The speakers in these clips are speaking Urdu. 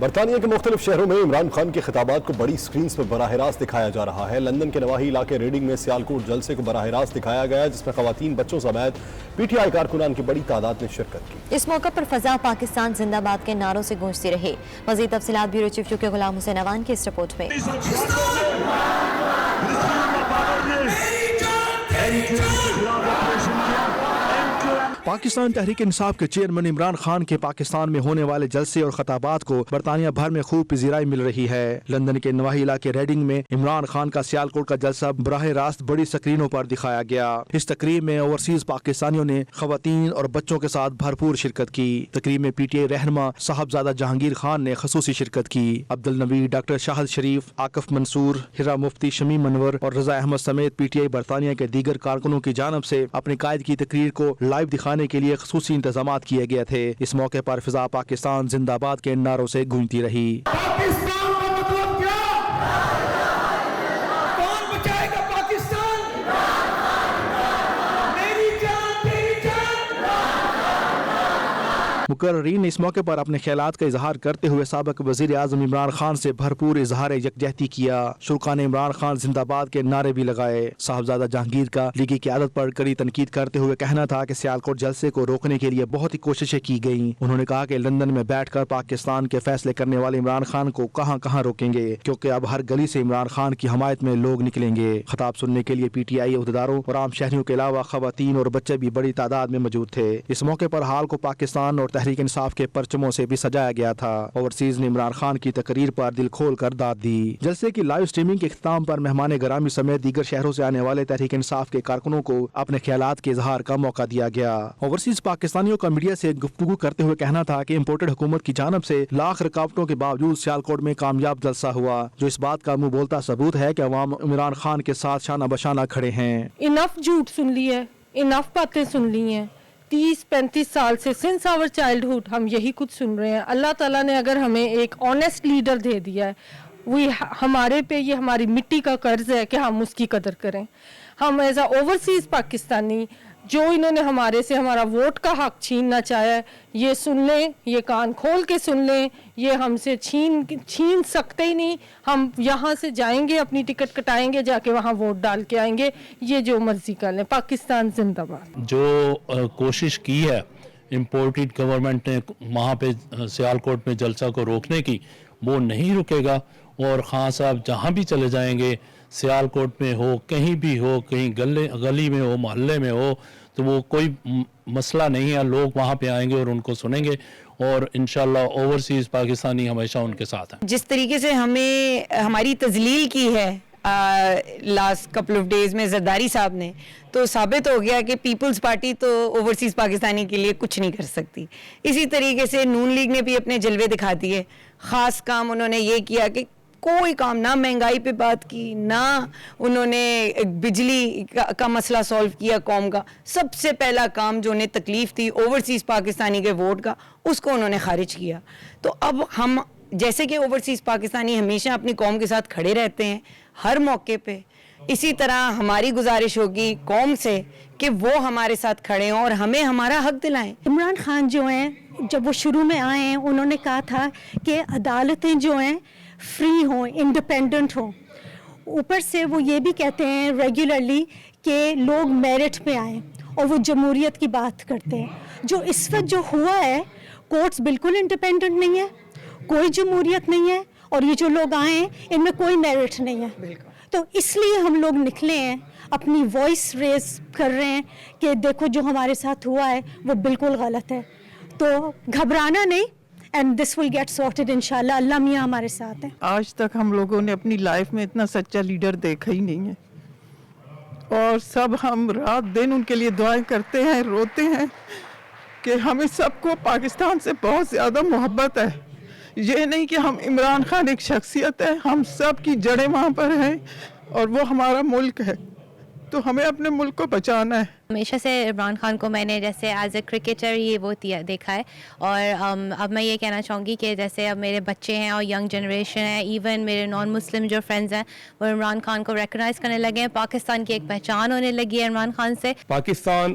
برطانیہ کے مختلف شہروں میں عمران خان کے خطابات کو بڑی سکرینز پر براہ راست دکھایا جا رہا ہے۔ لندن کے نواحی علاقے ریڈنگ میں سیالکوٹ جلسے کو براہ راست دکھایا گیا جس میں خواتین، بچوں سمیت پی ٹی آئی کارکنان کی بڑی تعداد نے شرکت کی۔ اس موقع پر فضا پاکستان زندہ باد کے نعروں سے گونجتی رہی۔ مزید تفصیلات بیورو چیف کے غلام حسین اوان کی اس رپورٹ میں۔ پاکستان تحریک انصاف کے چیئرمین عمران خان کے پاکستان میں ہونے والے جلسے اور خطابات کو برطانیہ بھر میں خوب پذیرائی مل رہی ہے۔ لندن کے نواحی علاقے ریڈنگ میں عمران خان کا سیالکوٹ کا جلسہ براہ راست بڑی سکرینوں پر دکھایا گیا۔ اس تقریب میں اوورسیز پاکستانیوں نے خواتین اور بچوں کے ساتھ بھرپور شرکت کی۔ تقریب میں پی ٹی آئی رہنما صاحبزادہ جہانگیر خان نے خصوصی شرکت کی۔ عبدالنبی، ڈاکٹر شاہد شریف، عاقف منصور، ہرا مفتی، شمیم انور اور رضا احمد سمیت پی ٹی آئی برطانیہ کے دیگر کارکنوں کی جانب سے اپنے قائد کی تقریر کو لائیو دکھانے کے لیے خصوصی انتظامات کیے گئے تھے۔ اس موقع پر فضا پاکستان زندہ باد کے نعروں سے گونجتی رہی۔ پاکستان کا مطلب کیا؟ کون بچائے گا پاکستان؟ میری جان تیری جان۔ مقررین نے اس موقع پر اپنے خیالات کا اظہار کرتے ہوئے سابق وزیر اعظم عمران خان سے بھرپور اظہار یکجہتی کیا۔ شرکاء نے عمران خان زندہ باد کے نعرے بھی لگائے۔ صاحبزادہ جہانگیر کا لیگی قیادت پر کڑی تنقید کرتے ہوئے کہنا تھا کہ سیالکوٹ جلسے کو روکنے کے لیے بہت ہی کوششیں کی گئیں۔ انہوں نے کہا کہ لندن میں بیٹھ کر پاکستان کے فیصلے کرنے والے عمران خان کو کہاں کہاں روکیں گے، کیونکہ اب ہر گلی سے عمران خان کی حمایت میں لوگ نکلیں گے۔ خطاب سننے کے لیے پی ٹی آئی عہدیداروں اور عام شہریوں کے علاوہ خواتین اور بچے بھی بڑی تعداد میں موجود تھے۔ اس موقع پر ہال کو پاکستان اور تحریک انصاف کے پرچموں سے بھی سجایا گیا تھا۔ اوورسیز نے عمران خان کی تقریر پر دل کھول کر داد دی۔ جلسے کی لائیو سٹریمنگ کے اختتام پر مہمان گرامی سمیت دیگر شہروں سے آنے والے تحریک انصاف کے کارکنوں کو اپنے خیالات کے اظہار کا موقع دیا گیا۔ اوورسیز پاکستانیوں کا میڈیا سے گفتگو کرتے ہوئے کہنا تھا کہ امپورٹڈ حکومت کی جانب سے لاکھ رکاوٹوں کے باوجود سیالکوٹ میں کامیاب جلسہ ہوا، جو اس بات کا منہ بولتا ثبوت ہے کہ عوام عمران خان کے ساتھ شانہ بشانہ کھڑے ہیں۔ انف جھوٹ سن لی ہے، انف باتیں سن لی ہیں۔ 30-35 سال سے سنس آور چائلڈہڈ ہم یہی کچھ سن رہے ہیں۔ اللہ تعالیٰ نے اگر ہمیں ایک آنیسٹ لیڈر دے دیا ہے، ہمارے پہ یہ ہماری مٹی کا قرض ہے کہ ہم اس کی قدر کریں۔ ہم ایز اے اوورسیز پاکستانی جو انہوں نے ہمارے سے ہمارا ووٹ کا حق چھیننا چاہا ہے، یہ سن لیں، یہ کان کھول کے سن لیں، یہ ہم سے چھین سکتے ہی نہیں۔ ہم یہاں سے جائیں گے، اپنی ٹکٹ کٹائیں گے، جا کے وہاں ووٹ ڈال کے آئیں گے، یہ جو مرضی کر لیں۔ پاکستان زندہ باد۔ جو کوشش کی ہے امپورٹڈ گورنمنٹ نے وہاں پہ سیالکوٹ میں جلسہ کو روکنے کی، وہ نہیں رکے گا۔ اور خان صاحب جہاں بھی چلے جائیں گے، سیالکوٹ میں ہو، کہیں بھی ہو، کہیں گلی میں ہو، محلے میں ہو، تو وہ کوئی مسئلہ نہیں ہے، لوگ وہاں پہ آئیں گے اور ان کو سنیں گے، اور انشاءاللہ اوورسیز پاکستانی ہمیشہ ان کے ساتھ ہیں۔ جس طریقے سے ہمیں ہماری تذلیل کی ہے لاسٹ کپل آف ڈیز میں زرداری صاحب نے، تو ثابت ہو گیا کہ پیپلز پارٹی تو اوورسیز پاکستانی کے لیے کچھ نہیں کر سکتی۔ اسی طریقے سے نون لیگ نے بھی اپنے جلوے دکھا دیے۔ خاص کام انہوں نے یہ کیا کہ کوئی کام، نہ مہنگائی پہ بات کی، نہ انہوں نے بجلی کا مسئلہ سولو کیا قوم کا۔ سب سے پہلا کام جو انہیں تکلیف تھی اوورسیز پاکستانی کے ووٹ کا، اس کو انہوں نے خارج کیا۔ تو اب ہم جیسے کہ اوورسیز پاکستانی ہمیشہ اپنی قوم کے ساتھ کھڑے رہتے ہیں ہر موقع پہ، اسی طرح ہماری گزارش ہوگی قوم سے کہ وہ ہمارے ساتھ کھڑے ہوں اور ہمیں ہمارا حق دلائیں۔ عمران خان جو ہیں، جب وہ شروع میں آئے ہیں، انہوں نے کہا تھا کہ عدالتیں جو ہیں فری ہوں، انڈیپینڈنٹ ہوں۔ اوپر سے وہ یہ بھی کہتے ہیں ریگولرلی کہ لوگ میرٹ پہ آئیں، اور وہ جمہوریت کی بات کرتے ہیں۔ جو اس وقت جو ہوا ہے، کورٹس بالکل انڈیپینڈنٹ نہیں ہے، کوئی جمہوریت نہیں ہے، اور یہ جو لوگ آئے ہیں ان میں کوئی میرٹ نہیں ہے۔ تو اس لیے ہم لوگ نکلے ہیں، اپنی وائس ریز کر رہے ہیں کہ دیکھو جو ہمارے ساتھ ہوا ہے وہ بالکل غلط ہے، تو گھبرانا نہیں، and this will get sorted انشاءاللہ۔ اللہ میاں ہمارے ساتھ ہیں۔ آج تک ہم لوگوں نے اپنی لائف میں اتنا سچا لیڈر دیکھا ہی نہیں ہے، اور سب ہم رات دن ان کے لیے دعائیں کرتے ہیں، روتے ہیں کہ ہمیں سب کو پاکستان سے بہت زیادہ محبت ہے۔ یہ نہیں کہ ہم عمران خان ایک شخصیت ہے، ہم سب کی جڑیں وہاں پر ہیں، اور وہ ہمارا ملک ہے، تو ہمیں اپنے ملک کو بچانا ہے۔ ہمیشہ سے عمران خان کو میں نے جیسے ایز اے کرکٹر یہ وہ دیکھا ہے، اور اب میں یہ کہنا چاہوں گی کہ جیسے اب میرے بچے ہیں اور ینگ جنریشن ہے، ایون میرے نان مسلم جو فرینڈز ہیں، وہ عمران خان کو ریکگنائز کرنے لگے ہیں۔ پاکستان کی ایک پہچان ہونے لگی ہے عمران خان سے۔ پاکستان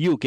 UK।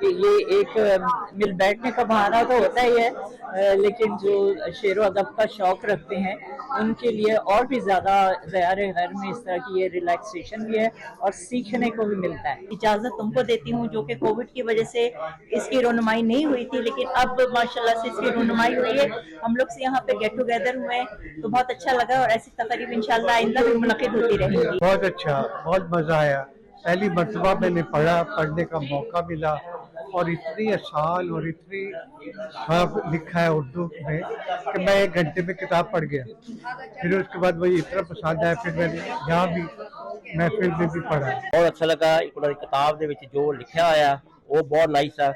کہ یہ ایک مل بیٹھنے کا بہانہ تو ہوتا ہی ہے، لیکن جو شعر و ادب کا شوق رکھتے ہیں ان کے لیے اور بھی زیادہ زیار غیر میں اس طرح کی یہ ریلیکسیشن بھی ہے اور سیکھنے کو بھی ملتا ہے۔ اجازت تم کو دیتی ہوں، جو کہ کووڈ کی وجہ سے اس کی رونمائی نہیں ہوئی تھی، لیکن اب ماشاءاللہ سے اس کی رونمائی ہوئی ہے۔ ہم لوگ سے یہاں پہ گیٹ ٹوگیدر ہوئے تو بہت اچھا لگا، اور ایسی تقریب انشاءاللہ آئندہ بھی منعقد ہوتی رہیں گی۔ بہت اچھا، بہت مزہ آیا۔ پہلی مرتبہ میں نے پڑھنے کا موقع ملا، اور اتنی آسان اور اتنی صاف لکھا ہے اردو میں کہ میں 1 گھنٹے میں کتاب پڑھ گیا۔ پھر اس کے بعد مجھے اتنا پسند آیا، پھر میں نے یہاں بھی محفل میں بھی پڑھا۔ بہت اچھا لگا، انہوں نے کتاب دے وچ جو لکھا ہوا وہ بہت نائس ہے،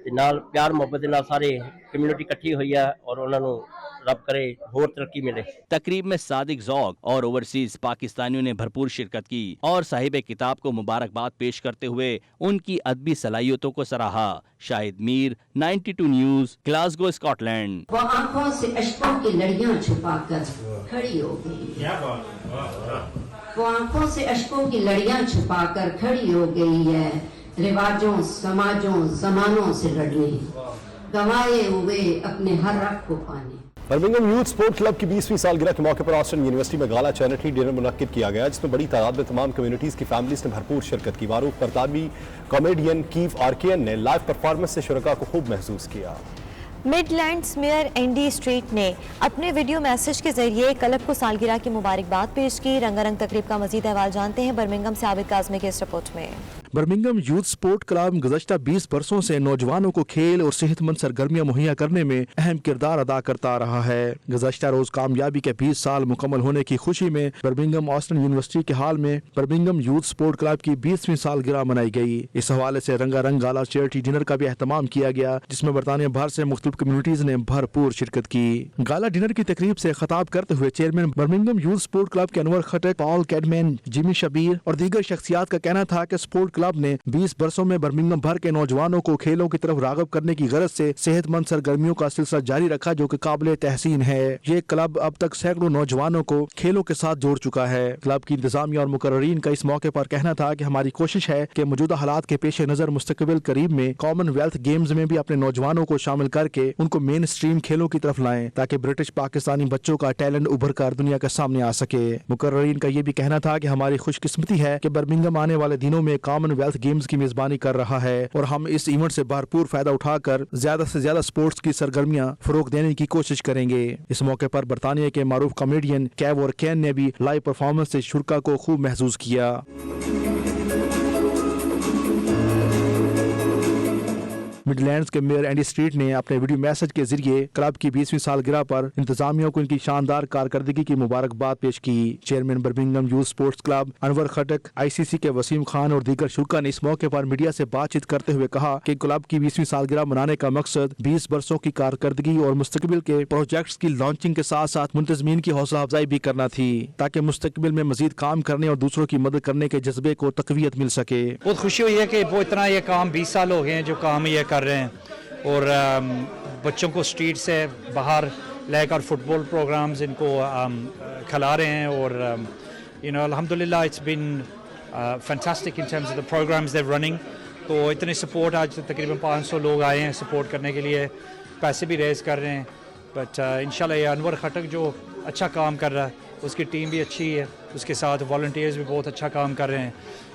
تے نال پیار محبت دے نال سارے کمیونٹی اکٹھی ہوئی ہے، اور انہوں نے رب کرے اور ترقی ملے۔ تقریب میں صادق ذوق اور اوورسیز پاکستانیوں نے بھرپور شرکت کی اور صاحب کتاب کو مبارکباد پیش کرتے ہوئے ان کی ادبی صلاحیتوں کو سراہا۔ شاہد میر، 92 نیوز، گلاسگو، اسکاٹ لینڈ۔ وہ آنکھوں سے اشکوں کی لڑیاں چھپا کر کھڑی ہو گئی، وہ آنکھوں سے اشکوں کی لڑیاں چھپا کر کھڑی ہو گئی ہے، رواجوں سماجوں زمانوں سے لڑنے، گنوائے ہوئے اپنے ہر رخ کو پانے۔ برمنگھم یوتھ سپورٹ کلب کی 20ویں سالگرہ کے موقع پر آسٹن یونیورسٹی میں گالا چیریٹی ڈنر منعقد کیا گیا، جس میں بڑی تعداد میں تمام کمیونٹیز کی فیملیز نے بھرپور شرکت کی۔ معروف برطانوی کامیڈین کیف آرکین نے لائیو پرفارمنس سے شرکاء کو خوب محسوس کیا۔ Midlands mayor Andy Street نے اپنے ویڈیو میسج کے ذریعے کلب کو سالگرہ کی مبارکباد پیش کی۔ رنگا رنگ تقریب کا مزید احوال جانتے ہیں برمنگھم سے عابد کاظمی کے اس رپورٹ میں۔ برمنگھم یوتھ سپورٹ کلب گزشتہ 20 برسوں سے نوجوانوں کو کھیل اور صحت مند سرگرمیاں مہیا کرنے میں اہم کردار ادا کرتا رہا ہے۔ گزشتہ روز کامیابی کے 20 سال مکمل ہونے کی خوشی میں برمنگھم آسٹن یونیورسٹی کے ہال میں برمنگھم یوتھ سپورٹ کلب کی 20ویں سالگرہ منائی گئی۔ اس حوالے سے رنگا رنگ گالا چیریٹی ڈنر کا بھی اہتمام کیا گیا، جس میں برطانیہ بھر سے مختلف کمیونٹیز نے بھرپور شرکت کی۔ گالا ڈنر کی تقریب سے خطاب کرتے ہوئے chairman Birmingham youth support club کے انور خٹک، پال کیڈمین، جیمی شبیر اور دیگر شخصیات کا کہنا تھا کہ سپورٹ کلب نے 20 برسوں میں برمنگھم بھر کے نوجوانوں کو کھیلوں کی طرف راغب کرنے کی غرض سے صحت مند سرگرمیوں کا سلسلہ جاری رکھا، جو کہ قابل تحسین ہے۔ یہ کلب اب تک سینکڑوں نوجوانوں کو کھیلوں کے ساتھ جوڑ چکا ہے۔ کلب کی انتظامیہ اور مقررین کا اس موقع پر کہنا تھا کہ ہماری کوشش ہے کہ موجودہ حالات کے پیش نظر مستقبل قریب میں کامن ویلتھ گیمز میں بھی اپنے نوجوانوں کو شامل کر کے ان کو مین اسٹریم کھیلوں کی طرف لائیں، تاکہ برٹش پاکستانی بچوں کا ٹیلنٹ ابھر کر دنیا کے سامنے آ سکے۔ مقررین کا یہ بھی کہنا تھا کہ ہماری خوش قسمتی ہے کہ برمنگھم آنے والے دنوں میں کامن ویلتھ گیمز کی میزبانی کر رہا ہے، اور ہم اس ایونٹ سے بھرپور فائدہ اٹھا کر زیادہ سے زیادہ سپورٹس کی سرگرمیاں فروغ دینے کی کوشش کریں گے۔ اس موقع پر برطانیہ کے معروف کامیڈین کیو آرکین نے بھی لائیو پرفارمنس سے شرکاء کو خوب محسوس کیا۔ مڈ لینڈز کے میئر اینڈی اسٹریٹ نے اپنے ویڈیو میسج کے ذریعے کلب کی 20ویں سالگرہ پر انتظامیہ کو ان کی شاندار کارکردگی کی مبارکباد پیش کی۔ Chairman Birmingham youth sports club Anwar Khattak, ICC کے وسیم خان اور دیگر شرکاء نے اس موقع پر میڈیا سے بات چیت کرتے ہوئے کہا کہ کلب کی 20ویں سالگرہ منانے کا مقصد 20 برسوں کی کارکردگی اور مستقبل کے پروجیکٹس کی لانچنگ کے ساتھ ساتھ منتظمین کی حوصلہ افزائی بھی کرنا تھی، تاکہ مستقبل میں مزید کام کرنے اور دوسروں کی مدد کرنے کے جذبے کو تقویت مل سکے۔ بہت خوشی ہوئی ہے کہ وہ اتنا یہ کام 20 سال ہو گئے ہیں جو کام یہ کر رہے ہیں، اور بچوں کو اسٹریٹ سے باہر لے کر فٹ بال پروگرامز ان کو کھلا رہے ہیں، اور الحمدللہ it's been fantastic in terms of the programmes they running. تو اتنے سپورٹ، آج تقریباً 500 لوگ آئے ہیں سپورٹ کرنے کے لیے، پیسے بھی ریز کر رہے ہیں، بٹ انشاءاللہ یہ انور خٹک جو اچھا کام کر رہا ہے، اس کی ٹیم بھی اچھی ہے، اس کے ساتھ والنٹیئرز بھی بہت اچھا کام کر رہے ہیں،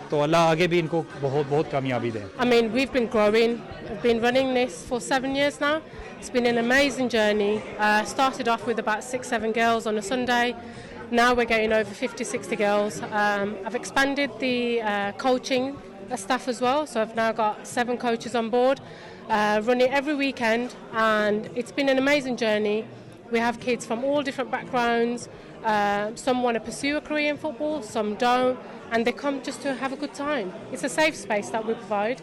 تو اللہ آگے بھی ان کو بہت بہت کامیابی دے۔ I mean, we've been growing. I've been running this for 7 years now. It's been an amazing journey. Started off with about 6-7 girls on a Sunday. Now we're getting over 50-60 girls. I've expanded the coaching staff as well, so I've now got 7 coaches on board, running every weekend, and it's been an amazing journey. We have kids from all different backgrounds. Some want to pursue a career in football, some don't, and they come just to have a good time. It's a safe space that we provide.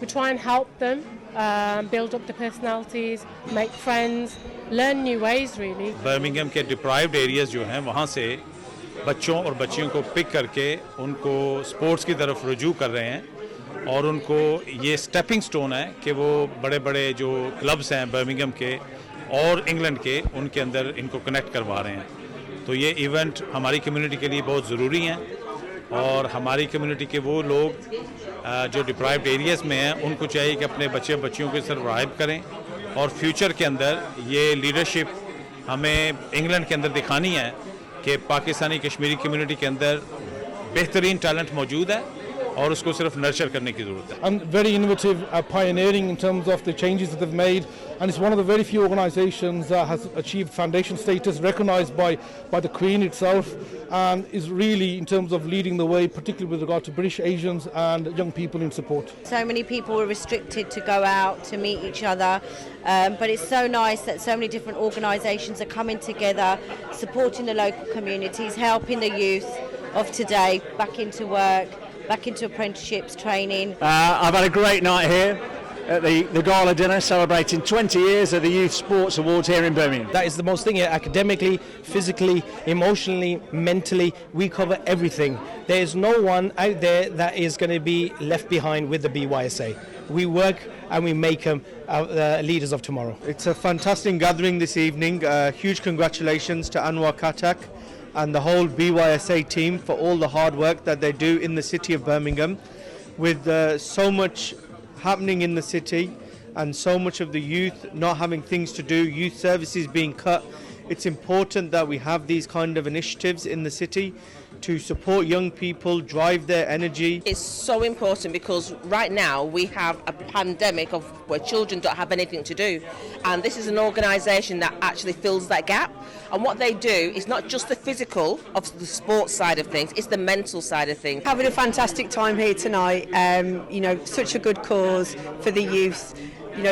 We try and help them build up their personalities, make friends, learn new ways really. Birmingham کے ڈپرائیوڈ ایریاز جو ہیں وہاں سے بچوں اور بچیوں کو پک کر کے ان کو سپورٹس کی طرف رجوع کر رہے ہیں، اور ان کو یہ سٹیپنگ سٹون ہے کہ وہ بڑے بڑے جو کلبز ہیں برمنگھم کے اور انگلینڈ کے، ان کے اندر ان کو کنیکٹ کروا رہے ہیں۔ تو یہ ایونٹ ہماری کمیونٹی کے لیے بہت ضروری ہیں، اور ہماری کمیونٹی کے وہ لوگ جو ڈپرائیوڈ ایریاز میں ہیں ان کو چاہیے کہ اپنے بچے بچیوں کو سروائیو کریں اور فیوچر کے اندر یہ لیڈرشپ ہمیں انگلینڈ کے اندر دکھانی ہے کہ پاکستانی کشمیری کمیونٹی کے اندر بہترین ٹیلنٹ موجود ہے اور اس کو صرف نرچر کرنے کی ضرورت ہے. And very innovative, pioneering in terms of the changes that they've made, and it's one of the very few organisations that has achieved foundation status, recognised by the Queen itself, and is really in terms of leading the way, particularly with regard to British Asians and young people in support. So many people were restricted to go out to meet each other, but it's so nice that so many different organisations are coming together, supporting the local communities, helping the youth of today back into work, back into apprenticeships, training. I've had a great night here at the gala dinner celebrating 20 years of the Youth Sports Awards here in Birmingham. That is the most thing here, academically, physically, emotionally, mentally, we cover everything. There is no one out there that is going to be left behind with the BYSA. We work and we make them leaders of tomorrow. It's a fantastic gathering this evening. Huge congratulations to Anwar Khatak and the whole BYSA team for all the hard work that they do in the city of Birmingham. With so much happening in the city and so much of the youth not having things to do, youth services being cut, it's important that we have these kind of initiatives in the city to support young people, drive their energy. It's so important because right now we have a pandemic of where children don't have anything to do, and this is an organisation that actually fills that gap. And what they do is not just the physical of the sports side of things, it's the mental side of things. Having a fantastic time here tonight, such a good cause for the youth.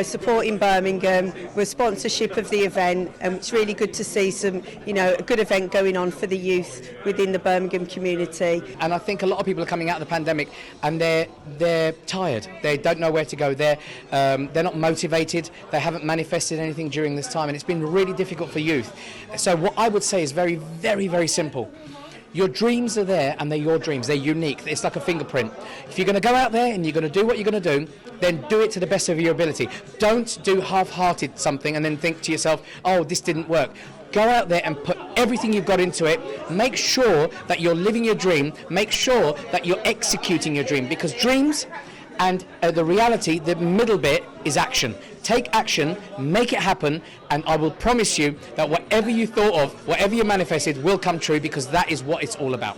Supporting Birmingham with sponsorship of the event, and it's really good to see some, a good event going on for the youth within the Birmingham community. And I think a lot of people are coming out of the pandemic and they're tired. They don't know where to go. They're not motivated. They haven't manifested anything during this time, and it's been really difficult for youth. So what I would say is very, very, very simple. Your dreams are there and they're your dreams. They're unique. It's like a fingerprint. If you're going to go out there and you're going to do what you're going to do, then do it to the best of your ability. Don't do half-hearted something and then think to yourself, oh, this didn't work. Go out there and put everything you've got into it. Make sure that you're living your dream. Make sure that you're executing your dream, because dreams and the reality, the middle bit, is action. Take action, make it happen, and I will promise you that whatever you thought of, whatever you manifested, will come true, because that is what it's all about.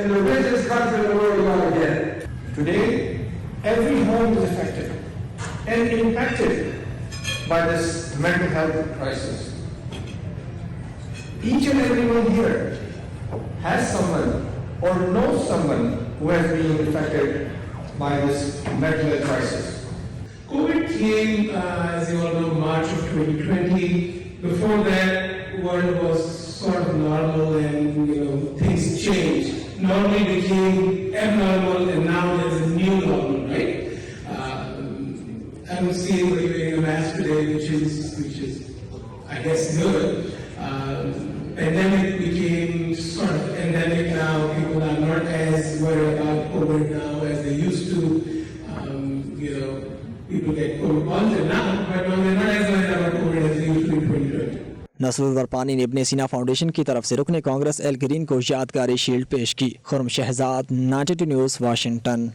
In the richest country in the world, you're going to get it. Today, every home is affected and impacted by this mental health crisis. Each and everyone here has someone or knows someone who has been affected by this mental health crisis. COVID came, as you all know, March of 2020. Before that, the world was sort of normal and, things changed. normally became abnormal and now there's a new normal, right? I'm seeing what you're doing in mass today, which is, I guess, good. Pandemic became sort of endemic now. People are not as worried about COVID now as they used to. People get COVID positive now, but no, they're not as worried about COVID as they used to in 2020. نصر ورپانی نے ابن سینا فاؤنڈیشن کی طرف سے رکن کانگریس ایل گرین کو یادگاری شیلڈ پیش کی. خرم شہزاد، 92 نیوز، واشنگٹن.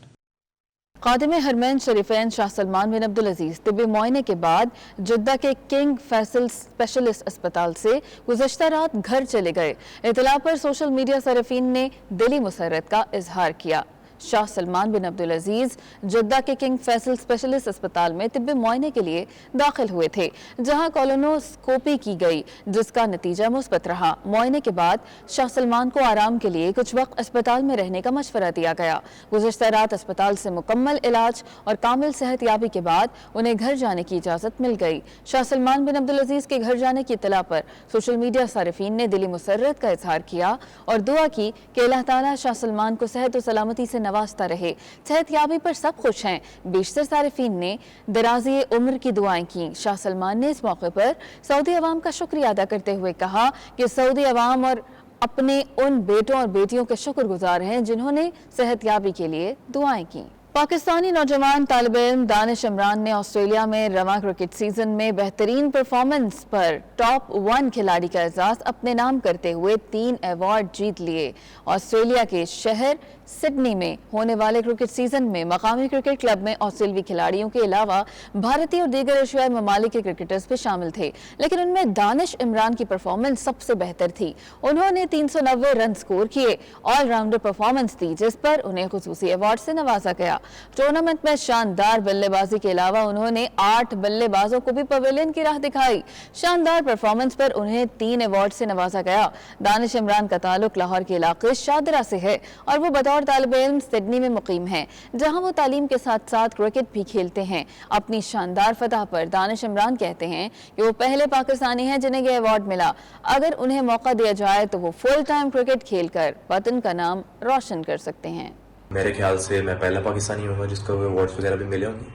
خادم حرمین شریفین شاہ سلمان بن عبدالعزیز طبی معائنے کے بعد جدہ کے کنگ فیصل اسپیشلسٹ اسپتال سے گزشتہ رات گھر چلے گئے. اطلاع پر سوشل میڈیا صارفین نے دلی مسرت کا اظہار کیا. شاہ سلمان بن عبدالعزیز جدہ کے کنگ فیصل اسپیشلسٹ اسپتال میں طبی معائنے کے لیے داخل ہوئے تھے، جہاں کولونوسکوپی کی گئی جس کا نتیجہ مثبت رہا. معائنے کے بعد شاہ سلمان کو آرام کے لیے کچھ وقت اسپتال میں رہنے کا مشورہ دیا گیا. گزشتہ رات اسپتال سے مکمل علاج اور کامل صحت یابی کے بعد انہیں گھر جانے کی اجازت مل گئی. شاہ سلمان بن عبدالعزیز کے گھر جانے کی اطلاع پر سوشل میڈیا صارفین نے دلی مسرت کا اظہار کیا اور دعا کی کہ اللہ تعالیٰ شاہ سلمان کو صحت و سلامتی سے نوازتا رہے. صحت یابی پر سب خوش ہیں. بیشتر صارفین نے درازی عمر کی دعائیں کی. شاہ سلمان نے اس موقع پر سعودی عوام کا شکریہ ادا کرتے ہوئے کہا کہ سعودی عوام اور اپنے ان بیٹوں اور بیٹیوں کے شکر گزار ہیں جنہوں نے صحت یابی کے لیے دعائیں کی. پاکستانی نوجوان طالب علم دانش عمران نے آسٹریلیا میں رواں کرکٹ سیزن میں بہترین پرفارمنس پر ٹاپ 1 کھلاڑی کا اعزاز اپنے نام کرتے ہوئے 3 ایوارڈ جیت لیے. آسٹریلیا کے شہر سڈنی میں ہونے والے کرکٹ سیزن میں مقامی کرکٹ کلب میں آسٹریلوی کھلاڑیوں کے علاوہ بھارتی اور دیگر ایشیائی ممالک کے کرکٹرز بھی شامل تھے، لیکن ان میں دانش عمران کی پرفارمنس سب سے بہتر تھی. انہوں نے 390 رن سکور کیے، آل راؤنڈر پرفارمنس دی جس پر انہیں خصوصی ایوارڈ سے نوازا گیا. ٹورنامنٹ میں شاندار بلے بازی کے علاوہ انہوں نے 8 بلے بازوں کو بھی پویلین کی راہ دکھائی. شاندار پرفارمنس پر انہیں 3 ایوارڈ سے نوازا گیا. دانش عمران کا تعلق لاہور کے علاقے شادرہ سے ہے اور وہ بطور طالب علم سڈنی میں مقیم ہیں، جہاں وہ تعلیم کے ساتھ ساتھ کرکٹ بھی کھیلتے ہیں. اپنی شاندار فتح پر دانش عمران کہتے ہیں کہ وہ پہلے پاکستانی ہیں جنہیں یہ ایوارڈ ملا. اگر انہیں موقع دیا جائے تو وہ فل ٹائم کرکٹ کھیل کر وطن کا نام روشن کر سکتے ہیں. میرے خیال سے میں پہلا پاکستانی ہوں گا جس کو ایوارڈز وغیرہ بھی ملے ہوں گے.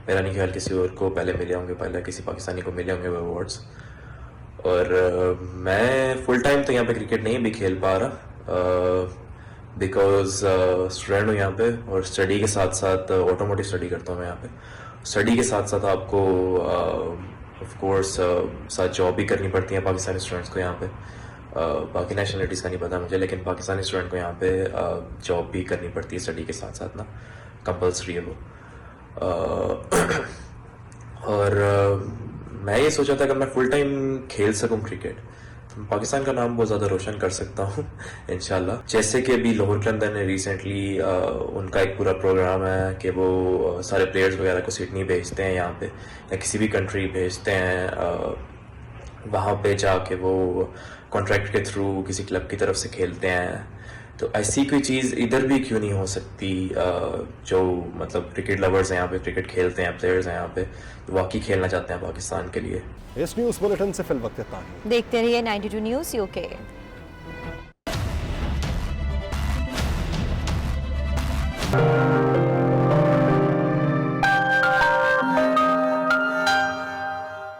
میرا نہیں خیال کسی اور کو پہلے ملے ہوں گے، پہلے کسی پاکستانی کو ملے ہوں گے وہ ایوارڈز. اور میں فل ٹائم تو یہاں پہ کرکٹ نہیں بھی کھیل پا رہا بیکاز اسٹوڈنٹ ہوں یہاں پہ، اور اسٹڈی کے ساتھ ساتھ آٹوموٹیو اسٹڈی کرتا ہوں میں یہاں پہ. اسٹڈی کے ساتھ ساتھ آپ کو آف کورس ساتھ جاب بھی کرنی پڑتی ہیں پاکستانی اسٹوڈنٹس کو یہاں پہ. باقی نیشنلٹیز کا نہیں پتا مجھے، لیکن پاکستانی اسٹوڈنٹ کو یہاں پہ جاب بھی کرنی پڑتی ہے اسٹڈی کے ساتھ ساتھ نا، کمپلسری ہے وہ. اور میں یہ سوچا تھا کہ میں فل ٹائم کھیل سکوں کرکٹ تو پاکستان کا نام بہت زیادہ روشن کر سکتا ہوں انشاءاللہ. جیسے کہ ابھی لاہور کے اندر نے ریسنٹلی ان کا ایک پورا پروگرام ہے کہ وہ سارے پلیئرز وغیرہ کو سڈنی بھیجتے ہیں یہاں پہ یا کسی بھی کنٹری بھیجتے ہیں، وہاں پہ جا کے وہ کانٹریکٹ کے تھرو کسی کلب کی طرف سے کھیلتے ہیں. تو ایسی کوئی چیز ادھر بھی کیوں نہیں ہو سکتی؟ جو مطلب کرکٹ لورز ہیں یہاں پہ، کرکٹ کھیلتے ہیں پلیئرز ہیں یہاں پہ، تو واقعی کھیلنا چاہتے ہیں پاکستان کے لیے. اس نیوز بلیٹن سے فی الوقت اتنا ہی. دیکھتے رہیے 92 نیوز UK.